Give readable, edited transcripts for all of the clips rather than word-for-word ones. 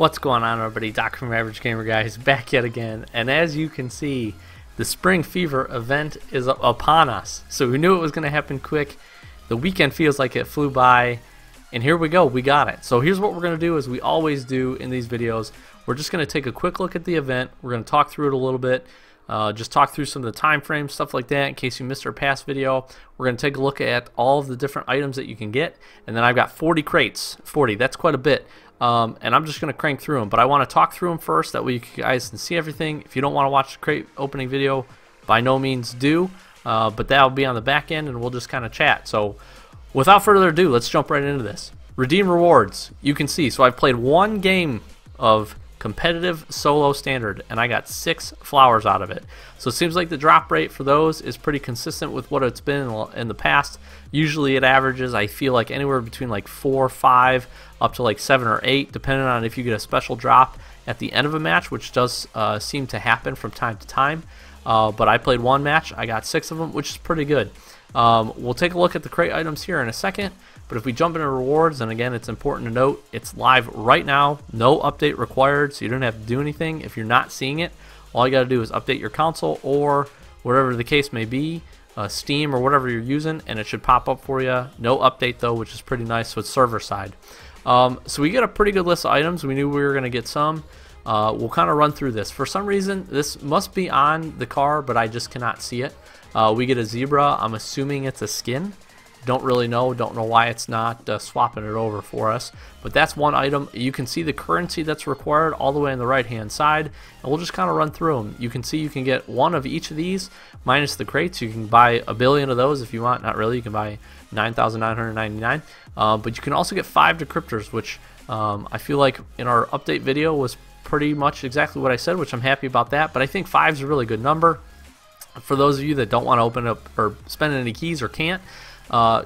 What's going on, everybody? Doc from Average Gamer Guys back yet again, and as you can see, the Spring Fever event is upon us. So we knew it was going to happen quick. The weekend feels like it flew by, and here we go. We got it. So here's what we're going to do, as we always do in these videos. We're just going to take a quick look at the event. We're going to talk through it a little bit. Just talk through some of the time frames, stuff like that, in case you missed our past video. We're going to take a look at all of the different items that you can get, and then I've got 40 crates. 40, that's quite a bit. And I'm just going to crank through them, but I want to talk through them first, that way you guys can see everything. If you don't want to watch the crate opening video, by no means do, but that'll be on the back end, and we'll just kind of chat. So without further ado, let's jump right into this. Redeem rewards. You can see, so I've played one game of competitive solo standard, and I got 6 flowers out of it. So it seems like the drop rate for those is pretty consistent with what it's been in the past. Usually it averages, I feel like, anywhere between like 4 or 5 up to like 7 or 8, depending on if you get a special drop at the end of a match, which does seem to happen from time to time. But I played one match, I got 6 of them, which is pretty good. We'll take a look at the crate items here in a second, but if we jump into rewards, and again, it's important to note, it's live right now, no update required, so you don't have to do anything. If you're not seeing it, all you got to do is update your console or whatever the case may be, Steam or whatever you're using, and it should pop up for you. No update though, which is pretty nice, so it's server side. So we get a pretty good list of items. We knew we were going to get some. We'll kind of run through this. For some reason, this must be on the car, but I just cannot see it. We get a zebra. I'm assuming it's a skin. Don't really know. Don't know why it's not swapping it over for us. But that's one item. You can see the currency that's required all the way on the right-hand side. And we'll just kind of run through them. You can see you can get one of each of these, minus the crates. You can buy a billion of those if you want. Not really. You can buy 9,999. But you can also get 5 decryptors, which I feel like in our update video was pretty much exactly what I said, which I'm happy about that. But I think 5 is a really good number. For those of you that don't want to open up or spend any keys or can't,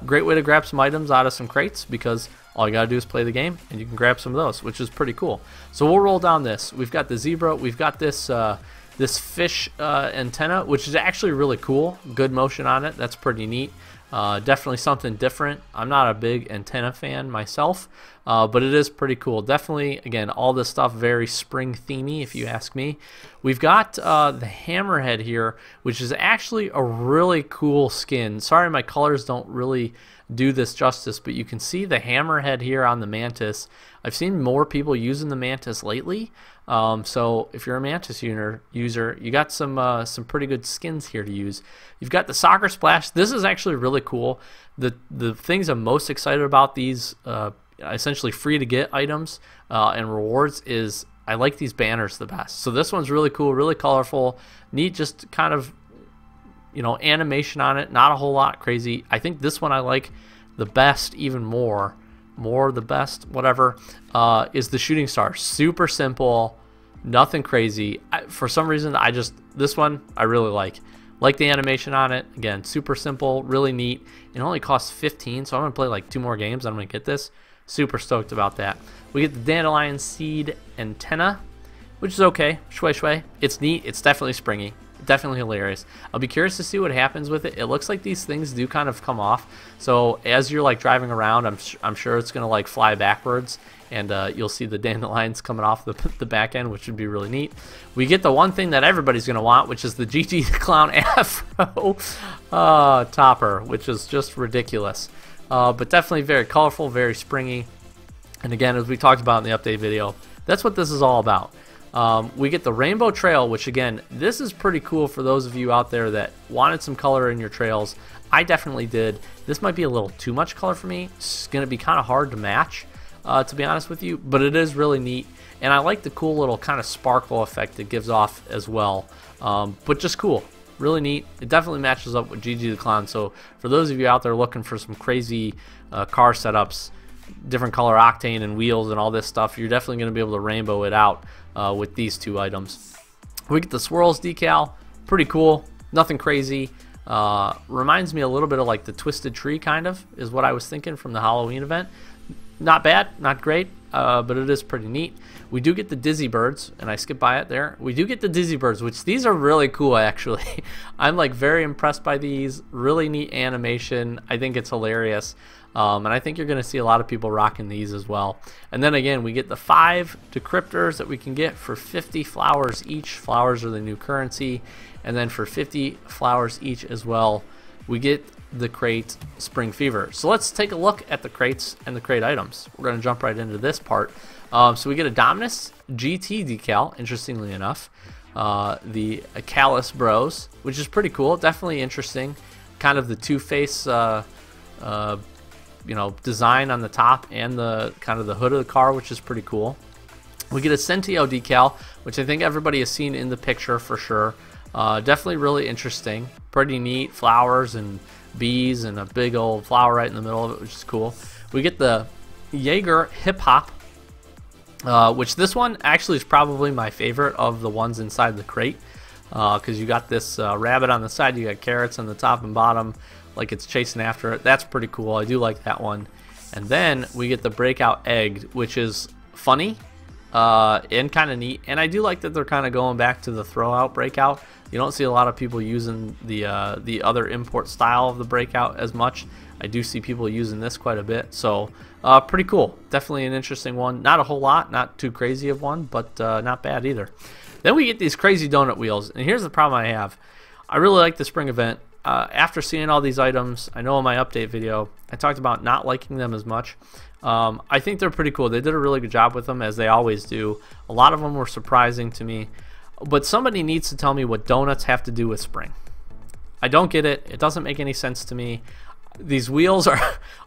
great way to grab some items out of some crates, because all you gotta do is play the game and you can grab some of those, which is pretty cool. So we'll roll down this. We've got the zebra, we've got this this fish antenna, which is actually really cool. Good motion on it, that's pretty neat. Definitely something different. I'm not a big antenna fan myself, but it is pretty cool. Definitely, again, all this stuff very spring themey, if you ask me. We've got the hammerhead here, which is actually a really cool skin. Sorry, my colors don't really do this justice, but you can see the hammerhead here on the mantis. I've seen more people using the mantis lately. So if you're a mantis user, you got some pretty good skins here to use. You've got the soccer splash. This is actually really cool. The things I'm most excited about these essentially free to get items and rewards is I like these banners the best. So this one's really cool, really colorful, neat, just kind of, you know, animation on it, not a whole lot crazy. I think this one I like the best, even more the best, whatever, is the shooting star. Super simple, nothing crazy. For some reason, this one I really like the animation on it. Again, super simple, really neat. It only costs 15, so I'm gonna play like 2 more games. I'm gonna get this. Super stoked about that. We get the dandelion seed antenna, which is okay. Shway shway. It's neat. It's definitely springy. Definitely hilarious. I'll be curious to see what happens with it. It looks like these things do kind of come off, so as you're like driving around, I'm sure it's gonna like fly backwards, and you'll see the dandelions coming off the back end, which would be really neat. We get the one thing that everybody's gonna want, which is the GT Clown Afro topper, which is just ridiculous, but definitely very colorful, very springy. And again, as we talked about in the update video, that's what this is all about. We get the rainbow trail, which again, this is pretty cool for those of you out there that wanted some color in your trails. I definitely did. This might be a little too much color for me. It's going to be kind of hard to match, to be honest with you, but it is really neat. And I like the cool little kind of sparkle effect it gives off as well. But just cool. Really neat. It definitely matches up with GG the Clown. So for those of you out there looking for some crazy car setups, different color octane and wheels and all this stuff, you're definitely going to be able to rainbow it out with these 2 items. We get the Swirls Decal, pretty cool, nothing crazy. Reminds me a little bit of like the Twisted Tree, kind of is what I was thinking from the Halloween event. Not bad, not great. but it is pretty neat. We do get the Dizzy Birds, and I skipped by it there. We do get the Dizzy Birds, which these are really cool, actually. I'm like very impressed by these. Really neat animation. I think it's hilarious. And I think you're going to see a lot of people rocking these as well. And then again, we get the 5 decryptors that we can get for 50 flowers each. Flowers are the new currency. And then for 50 flowers each as well, we get the crate Spring Fever. So let's take a look at the crates and the crate items. We're going to jump right into this part. So we get a Dominus GT Decal, interestingly enough. The Callus Bros, which is pretty cool. Definitely interesting. Kind of the two-face you know, design on the top and the kind of the hood of the car, which is pretty cool. We get a Centio decal, which I think everybody has seen in the picture for sure. Definitely really interesting. Pretty neat. Flowers and bees and a big old flower right in the middle of it, which is cool. We get the Yeager Hip Hop, which this one actually is probably my favorite of the ones inside the crate, because you got this rabbit on the side, you got carrots on the top and bottom, like it's chasing after it. That's pretty cool. I do like that one. And then we get the Breakout Egg, which is funny and kind of neat. And I do like that they're kind of going back to the throw-out Breakout. You don't see a lot of people using the other import style of the Breakout as much. I do see people using this quite a bit. So pretty cool. Definitely an interesting one. Not a whole lot, not too crazy of one, but not bad either. Then we get these crazy donut wheels. And here's the problem I have. I really like the spring event. After seeing all these items, I know in my update video, I talked about not liking them as much. I think they're pretty cool. They did a really good job with them, as they always do. A lot of them were surprising to me. But somebody needs to tell me what donuts have to do with spring. I don't get it. It doesn't make any sense to me. These wheels are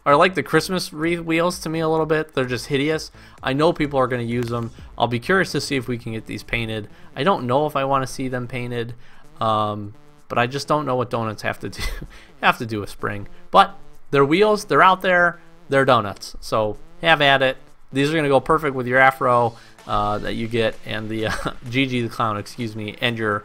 like the Christmas wreath wheels to me a little bit. They're just hideous. I know people are going to use them. I'll be curious to see if we can get these painted. I don't know if I want to see them painted. But I just don't know what donuts have to do with spring. But they're wheels, they're out there, they're donuts. So have at it. These are gonna go perfect with your afro that you get, and the Gigi the Clown, excuse me, and your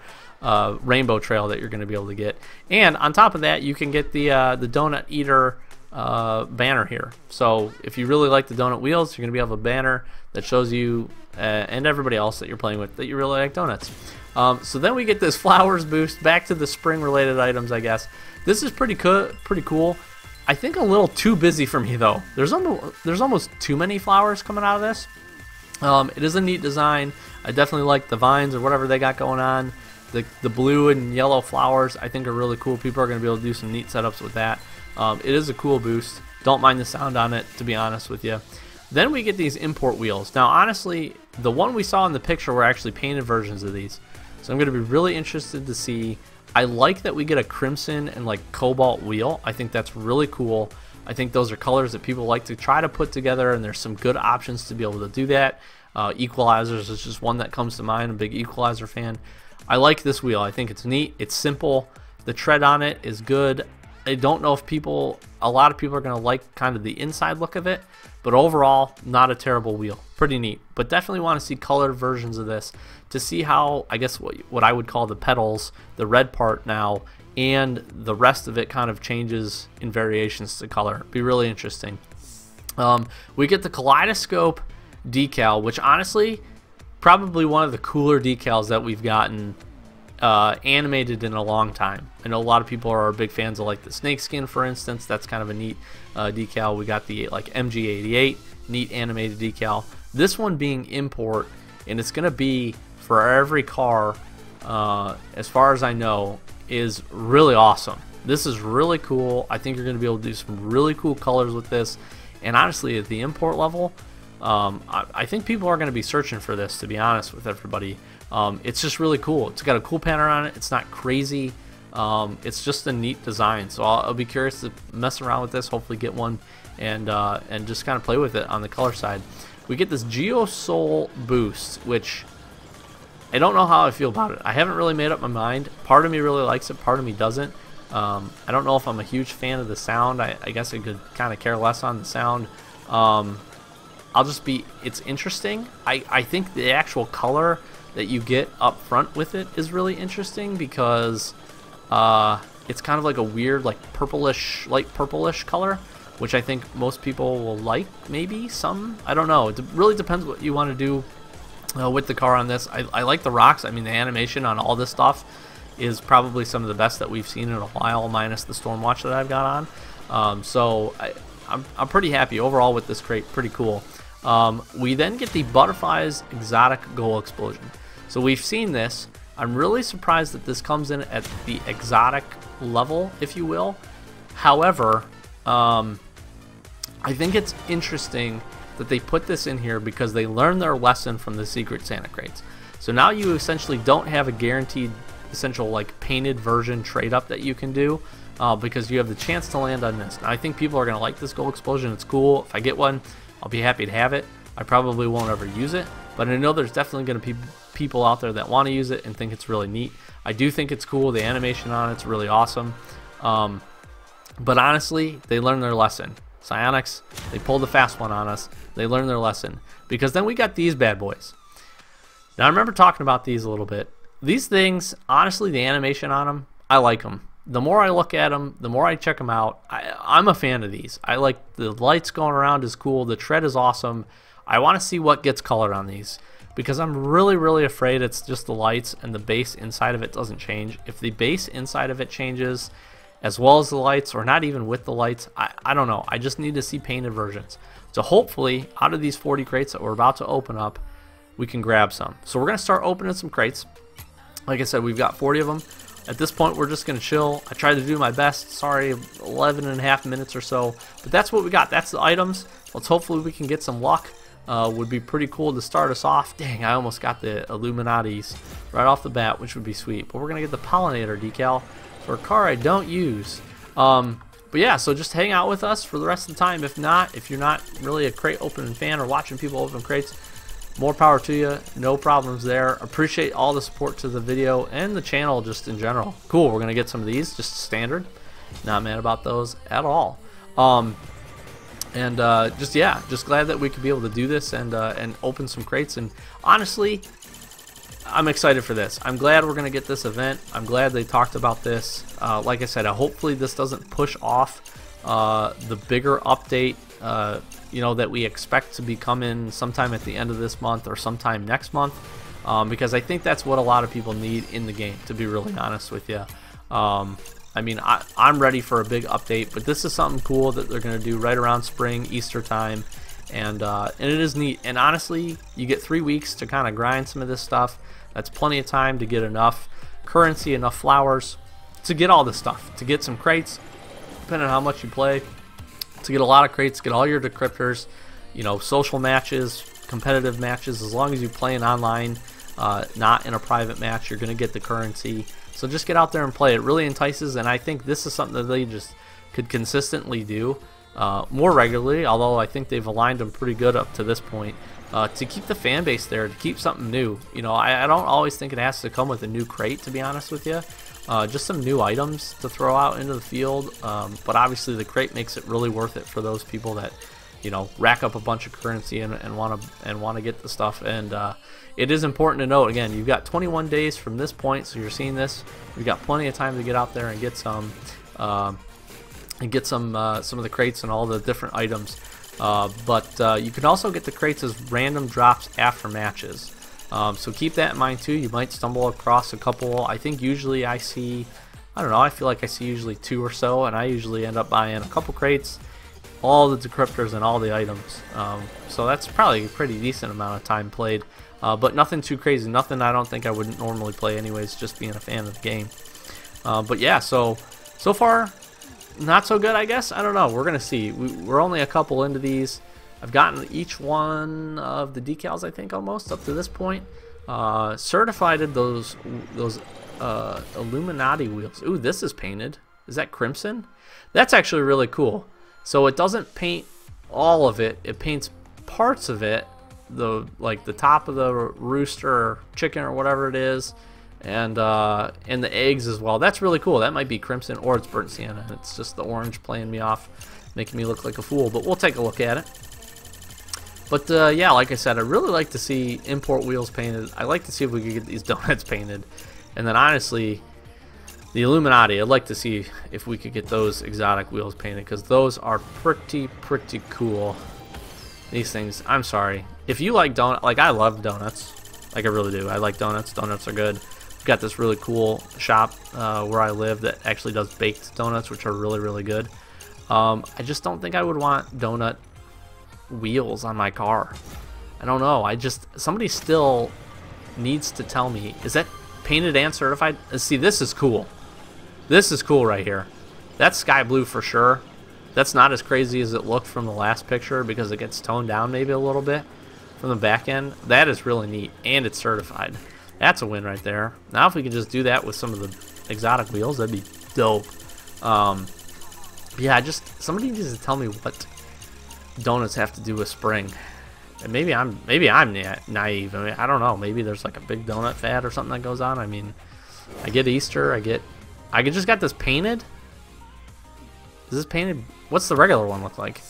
rainbow trail that you're gonna be able to get. And on top of that, you can get the donut eater banner here. So if you really like the donut wheels, you're gonna be able to have a banner that shows you and everybody else that you're playing with that you really like donuts. So then we get this flowers boost. Back to the spring related items, I guess. This is pretty cool. I think a little too busy for me though. There's almost too many flowers coming out of this. It is a neat design. I definitely like the vines or whatever they got going on. The blue and yellow flowers I think are really cool. People are going to be able to do some neat setups with that. It is a cool boost. Don't mind the sound on it, to be honest with you. Then we get these import wheels. Now honestly, the one we saw in the picture were actually painted versions of these. So I'm going to be really interested to see. I like that we get a crimson and like cobalt wheel. I think that's really cool. I think those are colors that people like to try to put together, and there's some good options to be able to do that. Equalizers is just one that comes to mind. I'm a big equalizer fan. I like this wheel. I think it's neat. It's simple. The tread on it is good. I don't know if a lot of people are going to like kind of the inside look of it, but overall, not a terrible wheel. Pretty neat. But definitely want to see colored versions of this to see how, I guess, what I would call the pedals, the red part now, and the rest of it kind of changes in variations to color. Be really interesting. We get the Kaleidoscope decal, which honestly, probably one of the cooler decals that we've gotten animated in a long time. I know a lot of people are big fans of like the snakeskin, for instance. That's kind of a neat decal. We got the like MG88, neat animated decal. This one being import, and it's going to be for every car, as far as I know, is really awesome. This is really cool. I think you're going to be able to do some really cool colors with this. And honestly, at the import level, I think people are going to be searching for this, to be honest with everybody. It's just really cool. It's got a cool pattern on it. It's not crazy. It's just a neat design. So I'll be curious to mess around with this, hopefully get one, and just kind of play with it on the color side. We get this Geo Soul Boost, which I don't know how I feel about it. I haven't really made up my mind. Part of me really likes it, part of me doesn't. I don't know if I'm a huge fan of the sound. I guess I could kind of care less on the sound. I'll just be, it's interesting. I think the actual color that you get up front with it is really interesting, because it's kind of like a weird like purplish, light purplish color, which I think most people will like. Maybe some, I don't know. It really depends what you want to do with the car on this. I like the rocks. I mean, the animation on all this stuff is probably some of the best that we've seen in a while, minus the Stormwatch that I've got on. So I'm pretty happy overall with this crate. Pretty cool. We then get the Butterflies Exotic Goal Explosion. So we've seen this. I'm really surprised that this comes in at the exotic level, if you will. However, I think it's interesting that they put this in here because they learned their lesson from the Secret Santa crates. So now you essentially don't have a guaranteed essential like painted version trade up that you can do because you have the chance to land on this. Now I think people are going to like this Gold Explosion. It's cool. If I get one, I'll be happy to have it. I probably won't ever use it, but I know there's definitely going to be people out there that want to use it and think it's really neat. I do think it's cool. The animation on it's really awesome. But honestly, they learned their lesson. Psionics, they pulled the fast one on us. They learned their lesson. Because then we got these bad boys. Now I remember talking about these a little bit. These things, honestly, the animation on them, I like them. The more I look at them, the more I check them out. I'm a fan of these. I like the lights going around is cool. The tread is awesome. I want to see what gets colored on these. Because I'm really, really afraid it's just the lights and the base inside of it doesn't change. If the base inside of it changes, as well as the lights, or not even with the lights, I don't know. I just need to see painted versions. So hopefully, out of these 40 crates that we're about to open up, we can grab some. So we're going to start opening some crates. Like I said, we've got 40 of them. At this point, we're just going to chill. I tried to do my best. Sorry, 11 and a half minutes or so. But that's what we got. That's the items. Let's hopefully we can get some luck. Would be pretty cool to start us off. Dang, I almost got the Illuminatis right off the bat, which would be sweet. But we're going to get the Pollinator decal for a car I don't use. But yeah, so just hang out with us for the rest of the time. If not, if you're not really a crate opening fan or watching people open crates, more power to you. No problems there. Appreciate all the support to the video and the channel just in general. Cool, we're going to get some of these, just standard. Not mad about those at all. Just glad that we could be able to do this and open some crates. And honestly, I'm excited for this. I'm glad we're going to get this event. I'm glad they talked about this. Like I said, hopefully this doesn't push off the bigger update, that we expect to be coming sometime at the end of this month or sometime next month, because I think that's what a lot of people need in the game, to be really honest with you. I mean, I'm ready for a big update, but this is something cool that they're going to do right around spring, Easter time, and it is neat. And honestly, you get 3 weeks to kind of grind some of this stuff. That's plenty of time to get enough currency, enough flowers, to get all this stuff, to get some crates, depending on how much you play, to get a lot of crates, get all your decryptors, social matches, competitive matches. As long as you're playing online, not in a private match, you're going to get the currency. So just get out there and play. It really entices, and I think this is something that they just could consistently do more regularly, although I think they've aligned them pretty good up to this point, to keep the fan base there, to keep something new. I don't always think it has to come with a new crate, to be honest with you. Just some new items to throw out into the field, but obviously the crate makes it really worth it for those people that rack up a bunch of currency and want to get the stuff. And it is important to note, again, you've got 21 days from this point, so you're seeing this. You've got plenty of time to get out there and get some of the crates and all the different items. But you can also get the crates as random drops after matches. So keep that in mind too. You might stumble across a couple. I think usually I see, I feel like I see usually 2 or so, and I usually end up buying a couple crates, all the decryptors and all the items. So that's probably a pretty decent amount of time played, but nothing too crazy, nothing I don't think I wouldn't normally play anyways, just being a fan of the game. But yeah, so far not so good, I guess. I don't know, we're gonna see. We're only a couple into these. I've gotten each one of the decals, I think, almost up to this point. Certified those Illuminati wheels. Ooh, this is painted. Is that crimson? That's actually really cool. So it doesn't paint all of it. It paints parts of it, like the top of the rooster or chicken or whatever it is, and the eggs as well. That's really cool. That might be crimson, or it's burnt sienna. It's just the orange playing me off, making me look like a fool. But we'll take a look at it. But yeah, like I said, I really like to see import wheels painted. I like to see if we could get these donuts painted. And then honestly, The Illuminati, I'd like to see if we could get those exotic wheels painted, because those are pretty cool. These things, I'm sorry. If you like donut, like I love donuts. Like I really do. I like donuts. Donuts are good. We've got this really cool shop where I live that actually does baked donuts, which are really good. I just don't think I would want donut wheels on my car. I don't know. Somebody still needs to tell me, is that painted and certified? See, this is cool. This is cool right here. That's sky blue for sure. That's not as crazy as it looked from the last picture because it gets toned down maybe a little bit from the back end. That is really neat, and it's certified. That's a win right there. Now if we could just do that with some of the exotic wheels, that'd be dope. Yeah, somebody needs to tell me what donuts have to do with spring. And maybe I'm naive. I mean, I don't know. Maybe there's like a big donut fad or something that goes on. I mean, I get Easter. I just got this painted. Is this painted? What's the regular one look like?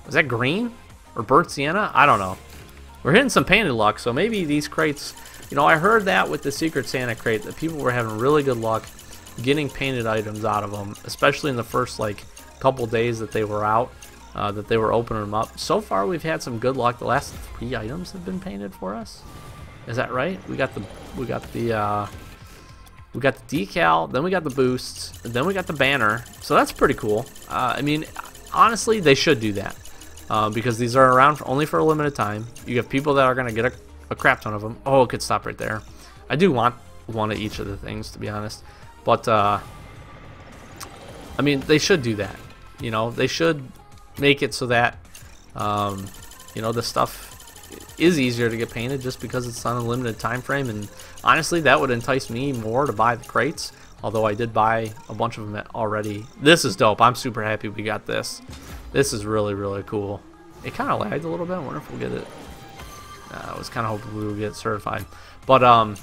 Is that green or burnt sienna? I don't know. We're hitting some painted luck, so maybe these crates. You know, I heard that with the Secret Santa crate that people were having really good luck getting painted items out of them, especially in the first like couple days that they were out, that they were opening them up. So far, we've had some good luck. The last 3 items have been painted for us. Is that right? We got the decal, then we got the boosts, then we got the banner. So that's pretty cool. I mean, honestly, they should do that because these are around only for a limited time. You have people that are going to get a crap ton of them. Oh, it could stop right there. I do want one of each of the things, to be honest. But, I mean, they should do that. You know, they should make it so that, you know, the stuff is easier to get painted just because it's on a limited time frame. And honestly, that would entice me more to buy the crates, although I did buy a bunch of them already. This is dope. I'm super happy we got this. This is really cool. It kind of lagged a little bit. I wonder if we'll get it. I was kind of hoping we would get it certified. But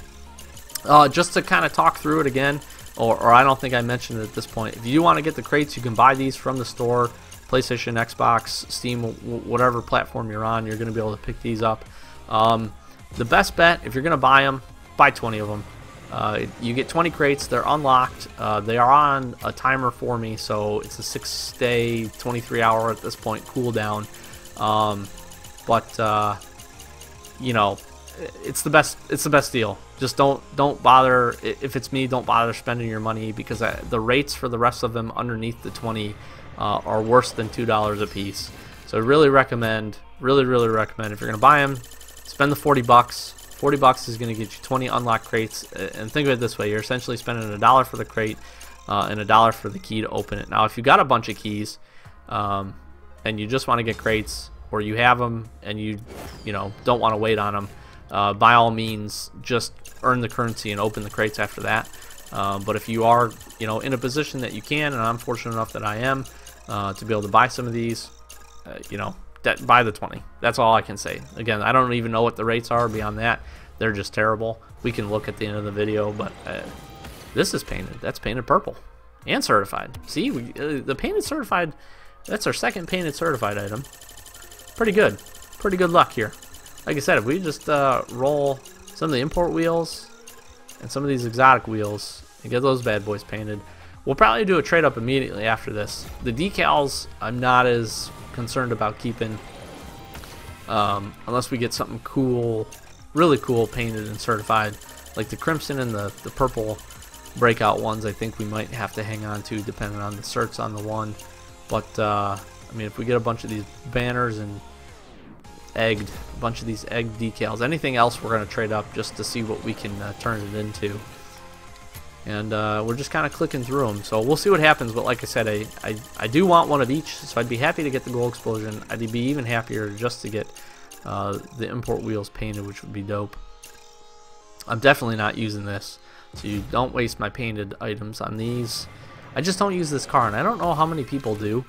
just to kind of talk through it again, or I don't think I mentioned it at this point, if you want to get the crates, you can buy these from the store. PlayStation, Xbox, Steam, whatever platform you're on, you're going to be able to pick these up. The best bet, if you're going to buy them, buy 20 of them. You get 20 crates. They're unlocked. They are on a timer for me, so it's a 6-day, 23-hour at this point cooldown. You know, it's the best. It's the best deal. Just don't bother. If it's me, don't bother spending your money because the rates for the rest of them underneath the 20 are worse than $2 a piece. So I really recommend, really recommend, if you're gonna buy them, spend the 40 bucks. 40 bucks is gonna get you 20 unlocked crates. And think of it this way: you're essentially spending $1 for the crate and $1 for the key to open it. Now, if you got a bunch of keys and you just want to get crates, or you have them and you know don't want to wait on them, by all means, just earn the currency and open the crates after that. But if you are, you know, in a position that you can, and I'm fortunate enough that I am, to be able to buy some of these, you know, buy the 20. That's all I can say. Again, I don't even know what the rates are beyond that. They're just terrible. We can look at the end of the video, but this is painted. That's painted purple and certified. See, the painted certified, that's our second painted certified item. Pretty good. Pretty good luck here. Like I said, if we just roll some of the import wheels and some of these exotic wheels and get those bad boys painted, we'll probably do a trade up immediately after this. The decals I'm not as concerned about keeping unless we get something cool, really cool painted and certified, like the crimson and the purple breakout ones. I think we might have to hang on to depending on the certs on the one. But I mean, if we get a bunch of these banners and a bunch of these egg decals, anything else we're going to trade up just to see what we can turn it into. And we're just kind of clicking through them, so we'll see what happens. But like I said, I do want one of each, so I'd be happy to get the gold explosion. I'd be even happier just to get the import wheels painted, which would be dope. I'm definitely not using this, so you don't waste my painted items on these. I just don't use this car, and I don't know how many people do.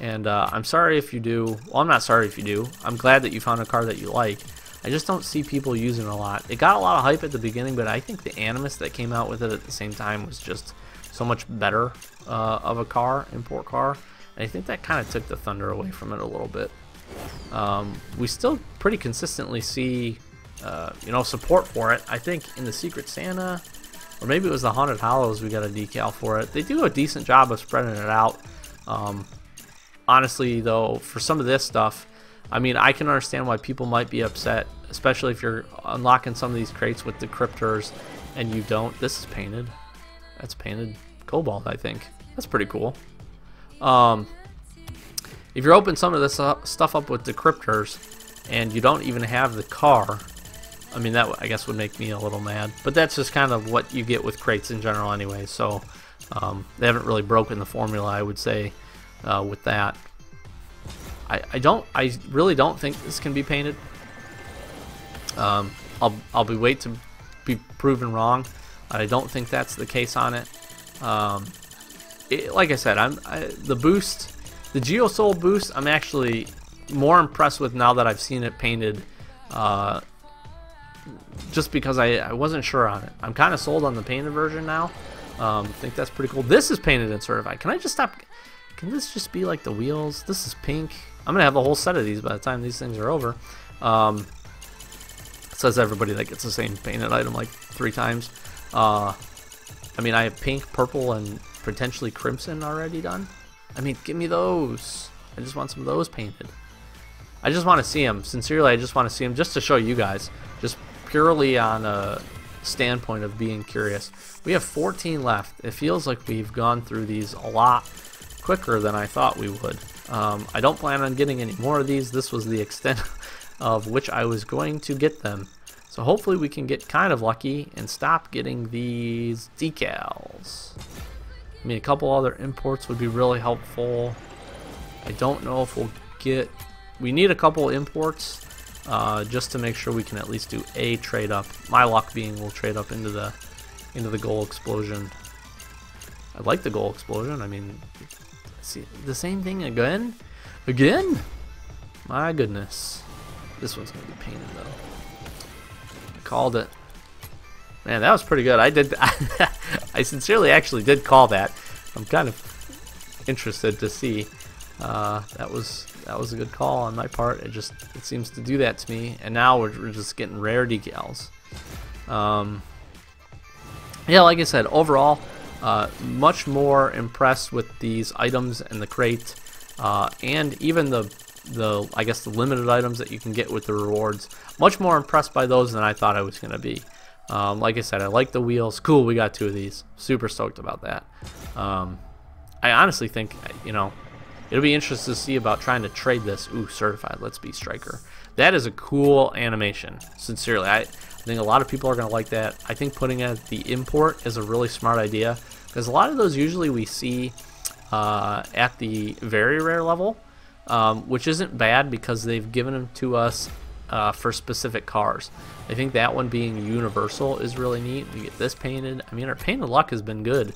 And I'm sorry if you do. Well, I'm not sorry if you do. I'm glad that you found a car that you like. I just don't see people using it a lot. It got a lot of hype at the beginning, but I think the Animus that came out with it at the same time was just so much better of a car, import car. And I think that kind of took the thunder away from it a little bit. We still pretty consistently see, you know, support for it. I think in the Secret Santa, or maybe it was the Haunted Hollows we got a decal for it. They do a decent job of spreading it out. Honestly, though, for some of this stuff, I mean, I can understand why people might be upset, especially if you're unlocking some of these crates with decryptors and you don't. This is painted. That's painted cobalt, I think. That's pretty cool. If you're opening some of this stuff up with decryptors and you don't even have the car, I mean, that I guess would make me a little mad. But that's just kind of what you get with crates in general anyway. So they haven't really broken the formula, I would say, with that. I really don't think this can be painted. I'll be wait to be proven wrong. I don't think that's the case on it. Like I said, the boost, the Geo Soul Boost, I'm actually more impressed with now that I've seen it painted. Just because I wasn't sure on it. I'm kind of sold on the painted version now. I think that's pretty cool. This is painted and certified. Can I just stop? Can this just be like the wheels? This is pink. I'm gonna have a whole set of these by the time these things are over. It says everybody that gets the same painted item like 3 times. I mean, I have pink, purple, and potentially crimson already done. I mean, give me those. I just want some of those painted. I just want to see them. Sincerely, I just want to see them just to show you guys. Just purely on a standpoint of being curious. We have 14 left. It feels like we've gone through these a lot quicker than I thought we would. I don't plan on getting any more of these. This was the extent of which I was going to get them. So hopefully we can get kind of lucky and stop getting these decals. I mean, a couple other imports would be really helpful. I don't know if we'll get... We need a couple imports just to make sure we can at least do a trade up. My luck being we'll trade up into the goal explosion. I like the goal explosion. I mean, see the same thing again? Again? My goodness. This one's gonna be painted though. I called it. Man, that was pretty good. I did. I sincerely actually did call that. I'm kind of interested to see. That was a good call on my part. It seems to do that to me. And now we're just getting rare decals. Yeah, like I said, overall, much more impressed with these items and the crate, and even the I guess the limited items that you can get with the rewards. Much more impressed by those than I thought I was gonna be. Like I said, I like the wheels. Cool, we got 2 of these. Super stoked about that. I honestly think, you know, it'll be interesting to see about trying to trade this. Ooh, certified. Let's be striker. That is a cool animation. Sincerely, I think a lot of people are gonna like that. I think putting it at the import is a really smart idea because a lot of those usually we see at the very rare level, which isn't bad because they've given them to us for specific cars. I think that one being universal is really neat. We get this painted. I mean, our painted luck has been good.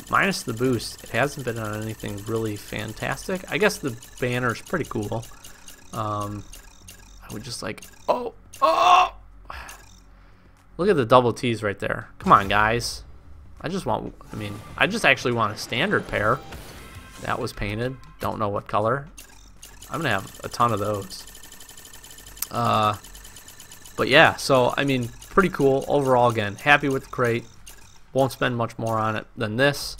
Minus the boost, it hasn't been on anything really fantastic. I guess the banner is pretty cool. I would just like, oh! Look at the double T's right there. Come on, guys. I just actually want a standard pair. That was painted. Don't know what color. I'm gonna have a ton of those. But yeah, so I mean, pretty cool overall. Again, happy with the crate. Won't spend much more on it than this,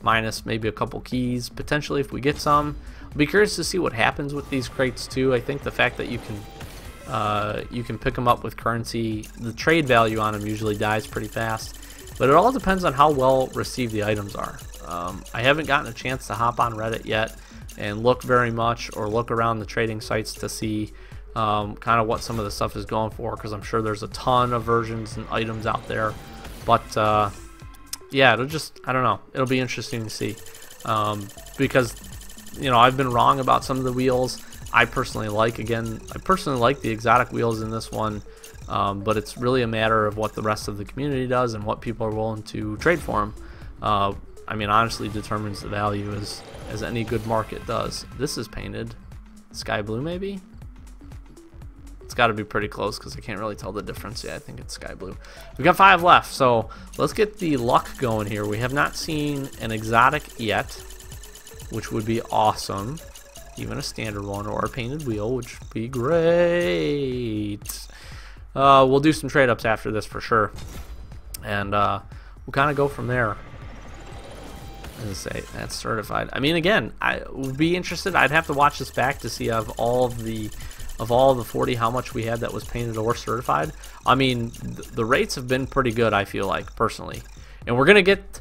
minus maybe a couple keys potentially if we get some. I'll be curious to see what happens with these crates too. I think the fact that you can pick them up with currency, the trade value on them usually dies pretty fast. But it all depends on how well received the items are. I haven't gotten a chance to hop on Reddit yet and look very much or look around the trading sites to see kind of what some of the stuff is going for, because I'm sure there's a ton of versions and items out there. But yeah, I don't know, it'll be interesting to see, because, you know, I've been wrong about some of the wheels. I personally like the exotic wheels in this one, but it's really a matter of what the rest of the community does and what people are willing to trade for them. I mean, honestly determines the value as any good market does. This is painted sky blue, maybe. It's got to be pretty close because I can't really tell the difference. Yeah, I think it's sky blue. We've got 5 left, so let's get the luck going here. We have not seen an exotic yet, which would be awesome. Even a standard one or a painted wheel, which would be great. We'll do some trade-ups after this for sure. and we'll kind of go from there. As I say, that's certified. I mean, again, I would be interested. I'd have to watch this back to see of all the 40 how much we had that was painted or certified. I mean, the rates have been pretty good, I feel like, personally. And we're gonna get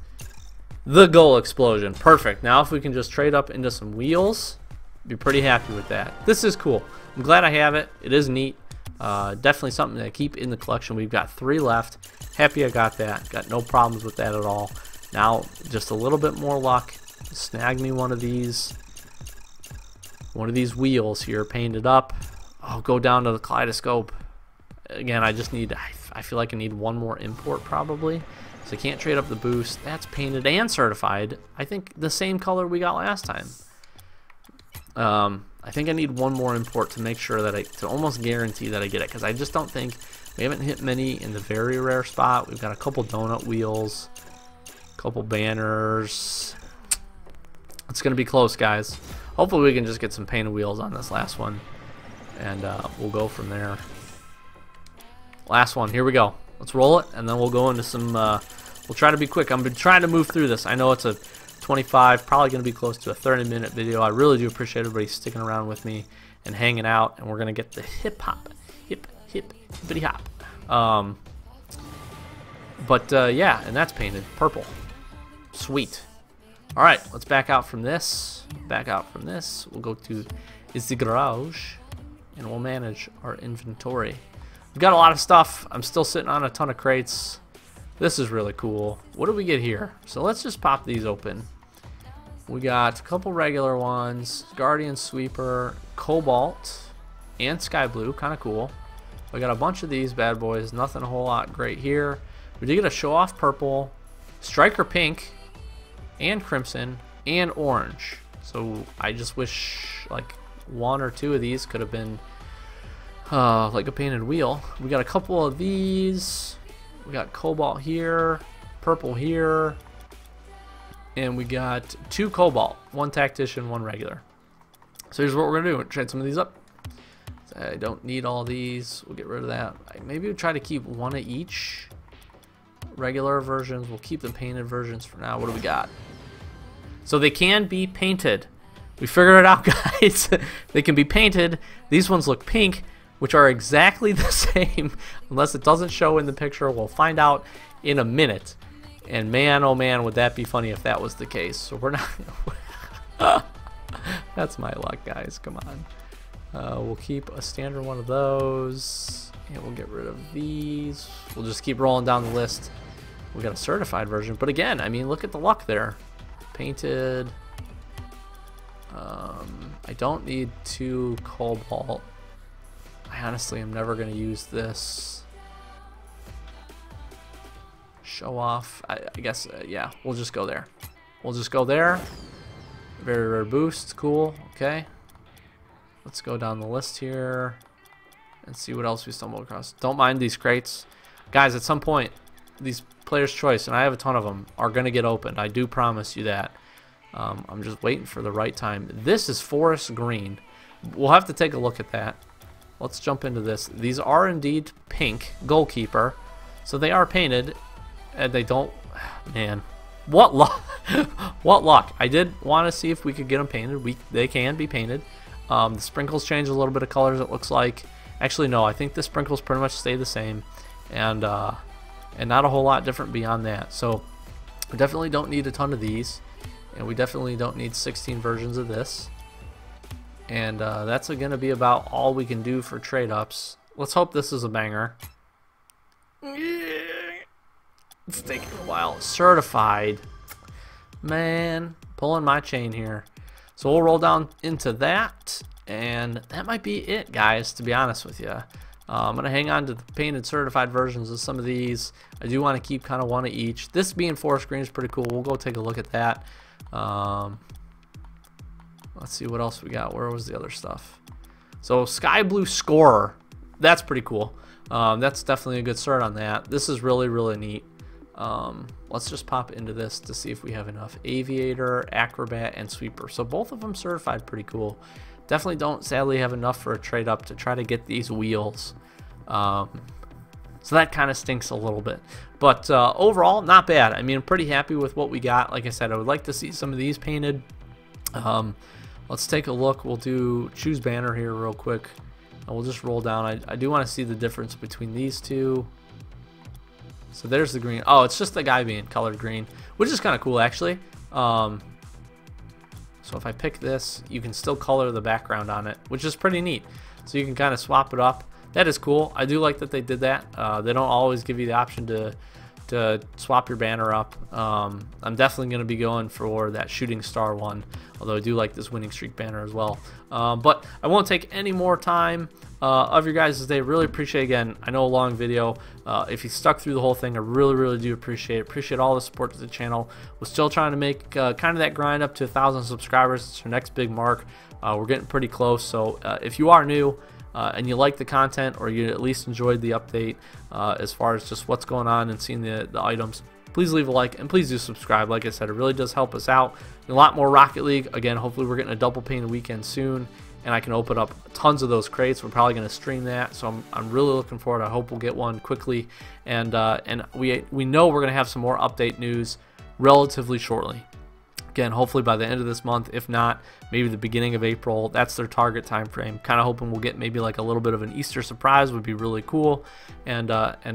the goal explosion. Perfect. Now if we can just trade up into some wheels, be pretty happy with that. This is cool. I'm glad I have it. It is neat. Definitely something to keep in the collection. We've got 3 left. Happy I got that. Got no problems with that at all. Now, just a little bit more luck. Snag me one of these wheels here, painted up. I'll go down to the kaleidoscope. Again, I feel like I need one more import probably. So I can't trade up the boost. That's painted and certified. I think the same color we got last time. I think I need one more import to make sure that to almost guarantee that I get it, because I just don't think we haven't hit many in the very rare spot. We've got a couple donut wheels, couple banners. It's gonna be close, guys. Hopefully we can just get some painted wheels on this last one, and we'll go from there. Last one, here we go. Let's roll it, and then we'll go into some we'll try to be quick. I'm trying to move through this. I know it's a 25, probably gonna be close to a 30-minute video. I really do appreciate everybody sticking around with me and hanging out, and we're gonna get the hippity hop. Yeah, and that's painted purple. Sweet. All right, let's back out from this. We'll go to the garage, and we'll manage our inventory. We've got a lot of stuff. I'm still sitting on a ton of crates. This is really cool. What do we get here? So let's just pop these open. We got a couple regular ones, Guardian Sweeper, Cobalt, and Sky Blue. Kind of cool. We got a bunch of these bad boys. Nothing a whole lot great here. We did get a Show Off Purple, Striker Pink, and Crimson, and Orange. So I just wish like 1 or 2 of these could have been like a painted wheel. We got a couple of these. We got Cobalt here, Purple here, and we got 2 Cobalt, 1 Tactician, 1 regular. So here's what we're gonna do. Trade some of these up. I don't need all these. We'll get rid of that. Maybe we'll try to keep 1 of each. Regular versions. We'll keep the painted versions for now. What do we got? So they can be painted. We figured it out, guys. They can be painted. These ones look pink, which are exactly the same, unless it doesn't show in the picture. We'll find out in a minute. And man, oh man, would that be funny if that was the case. So we're not... That's my luck, guys. Come on. We'll keep a standard one of those, and we'll get rid of these. We'll just keep rolling down the list. We got a certified version, but again, I mean, look at the luck there. Painted. I don't need 2 Cobalt. I honestly am never going to use this. Show Off. I guess, yeah, we'll just go there. We'll just go there. Very rare boost. Cool. Okay. Let's go down the list here and see what else we stumble across. Don't mind these crates. Guys, at some point, these Player's Choice, and I have a ton of them, are going to get opened. I do promise you that. I'm just waiting for the right time. This is Forest Green. We'll have to take a look at that. Let's jump into this. These are indeed pink, Goalkeeper. So they are painted, and they don't... Man, what luck. What luck. I did want to see if we could get them painted. They can be painted. The sprinkles change a little bit of colors, it looks like. Actually, no, I think the sprinkles pretty much stay the same. And not a whole lot different beyond that. So we definitely don't need a ton of these. And we definitely don't need 16 versions of this. And that's going to be about all we can do for trade-ups. Let's hope this is a banger. It's taking a while. Certified. Man, pulling my chain here. So we'll roll down into that. And that might be it, guys, to be honest with you. I'm going to hang on to the painted certified versions of some of these. I do want to keep kind of 1 of each. This being forest green is pretty cool. We'll go take a look at that. Let's see what else we got. Where was the other stuff? So Sky Blue Scorer. That's pretty cool. That's definitely a good cert on that. This is really, really neat. Let's just pop into this to see if we have enough. Aviator, Acrobat, and Sweeper. So both of them certified pretty cool. Definitely don't sadly have enough for a trade up to try to get these wheels. So that kind of stinks a little bit. But overall, not bad. I mean, I'm pretty happy with what we got. Like I said, I would like to see some of these painted. Let's take a look. We'll do choose banner here real quick. And we'll just roll down. I do want to see the difference between these two. So there's the green. Oh, it's just the guy being colored green, which is kind of cool, actually. So if I pick this, you can still color the background on it, which is pretty neat. So you can kind of swap it up. That is cool. I do like that they did that. They don't always give you the option to swap your banner up. I'm definitely going to be going for that shooting star one, although I do like this winning streak banner as well. But I won't take any more time of your guys' day. Really appreciate, again, I know a long video. If you stuck through the whole thing, I really do appreciate it. Appreciate all the support to the channel. We're still trying to make kind of that grind up to 1,000 subscribers. It's our next big mark. We're getting pretty close, so if you are new and you like the content, or you at least enjoyed the update as far as just what's going on and seeing the items, please leave a like and please do subscribe. Like I said, it really does help us out. A lot more Rocket League. Again, hopefully we're getting a double painted weekend soon, and I can open up tons of those crates. We're probably going to stream that, so I'm really looking forward. I hope we'll get one quickly, and we know we're going to have some more update news relatively shortly. Again, hopefully by the end of this month, if not, maybe the beginning of April. That's their target time frame. Kind of hoping we'll get maybe like a little bit of an Easter surprise would be really cool, and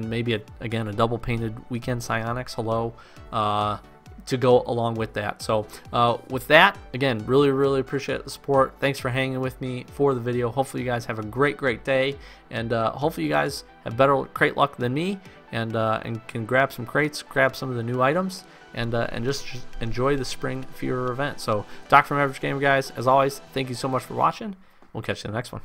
maybe again a double painted weekend Psionics hello to go along with that. So with that, again, really appreciate the support. Thanks for hanging with me for the video. Hopefully you guys have a great day, and hopefully you guys have better crate luck than me, and can grab some crates, grab some of the new items, and just enjoy the Spring Fever event. So, Doc from Average Gamer, guys, as always, thank you so much for watching. We'll catch you in the next one.